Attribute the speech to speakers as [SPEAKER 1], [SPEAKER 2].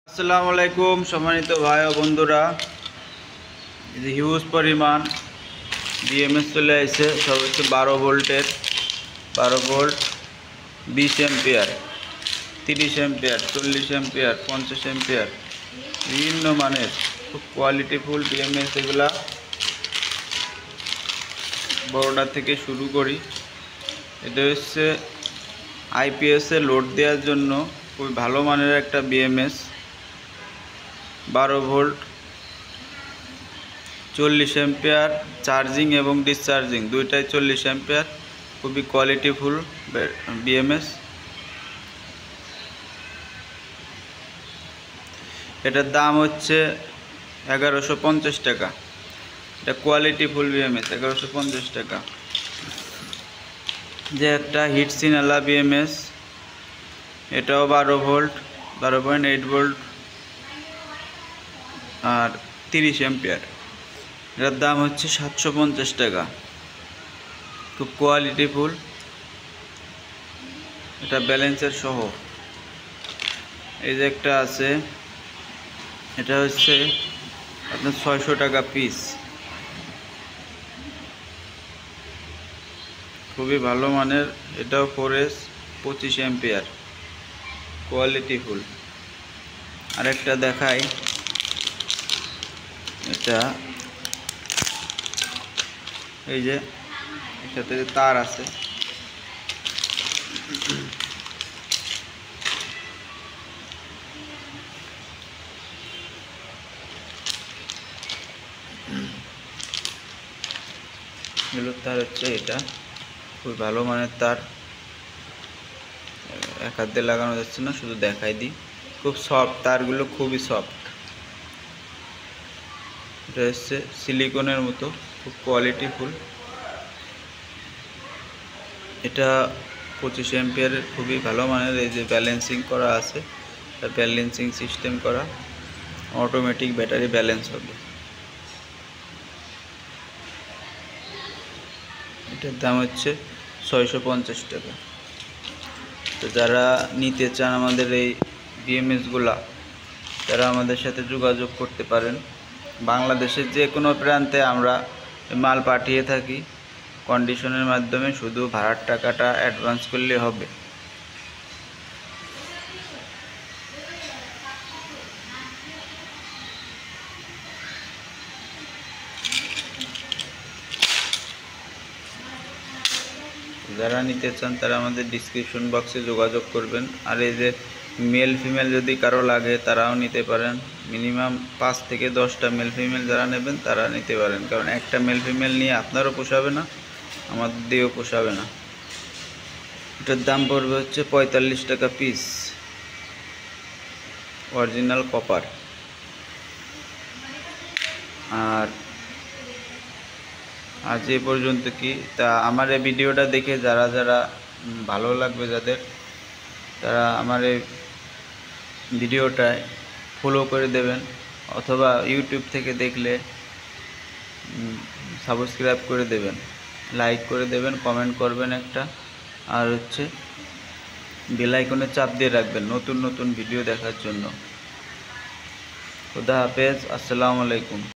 [SPEAKER 1] আসসালামু আলাইকুম সম্মানিত ভাই ও বন্ধুরা, এই যে হিউজ পরিমাণ বিএমএস চলে আসছে। সব হচ্ছে 12 ভোল্টের, 12 volt, 20 ampere, 30 ampere, 40 ampere, 50 ampere, বিভিন্ন মানের খুব কোয়ালিটিফুল বিএমএস। এগুলা বড়টা থেকে শুরু করি। এটা হচ্ছে আইপিএসে লোড দেওয়ার জন্য খুবই ভালো মানের একটা বিএমএস। 12 ভোল্ট, 40 এম্পিয়ার, চার্জিং এবং ডিসচার্জিং দুইটাই 40 এম্পিয়ার, খুবই কোয়ালিটিফুল বিএমএস। এটার দাম হচ্ছে 1150 টাকা। এটা কোয়ালিটিফুল বিএমএস, 1150 টাকা। যে একটা হিটসিনালা বিএমএস, এটাও 12 ভোল্ট, 12.8 ভোল্ট আর 30 এম্পিয়ার। এটার দাম হচ্ছে 750 টাকা। খুব কোয়ালিটিফুল, এটা ব্যালেন্সের সহ। এই যে একটা আছে, এটা হচ্ছে আপনার 600 টাকা পিস। খুবই ভালো মানের, এটাও 4S, 25 এম্পিয়ার, কোয়ালিটিফুল। আরেকটা দেখাই, এটা এই যে এটাতে তার আছে, এগুলোর তার হচ্ছে এটা খুব ভালো মানের তার। এক হাত দিয়ে লাগানো যাচ্ছে না, শুধু দেখাই দিই। খুব সফট তারগুলো, খুবই সফট। এটা হচ্ছে সিলিকনের মতো, খুব কোয়ালিটিফুল। এটা 25 এম্পিয়ারের, খুবই ভালো মানের। এই যে ব্যালেন্সিং করা আছে, ব্যালেন্সিং সিস্টেম করা, অটোমেটিক ব্যাটারি ব্যালেন্স হবে। এটার দাম হচ্ছে 650 টাকা। তো যারা নিতে চান আমাদের এই বিএমএসগুলা, তারা আমাদের সাথে যোগাযোগ করতে পারেন। বাংলাদেশের যে কোনো প্রান্তে আমরা মাল পাঠিয়ে থাকি কন্ডিশনের মাধ্যমে, শুধু ভাড়ার টাকাটা অ্যাডভান্স করলে হবে। যারা নিতে চান তারা আমাদের ডিসক্রিপশন বক্সে যোগাযোগ করবেন। আর এই যে মেল ফিমেল যদি কারো লাগে তারাও নিতে পারেন। মিনিমাম 5 থেকে 10টা মেল ফিমেল যারা নেবেন তারা নিতে পারেন, কারণ একটা মেল ফিমেল নিয়ে আপনারও পোষাবে না, আমাদের দিয়েও পোষাবে না। এটার দাম পড়বে হচ্ছে 45 টাকা পিস, অরিজিনাল কপার। আর আজ এ পর্যন্ত কি, তা আমার এই ভিডিওটা দেখে যারা যারা ভালো লাগবে যাদের, তারা আমার এই ভিডিওটায় ফলো করে দেবেন, অথবা ইউটিউব থেকে দেখলে সাবস্ক্রাইব করে দেবেন, লাইক করে দেবেন, কমেন্ট করবেন একটা, আর হচ্ছে বেল আইকনে চাপ দিয়ে রাখবেন নতুন নতুন ভিডিও দেখার জন্য। খুদা হাফেজ, আসসালামু আলাইকুম।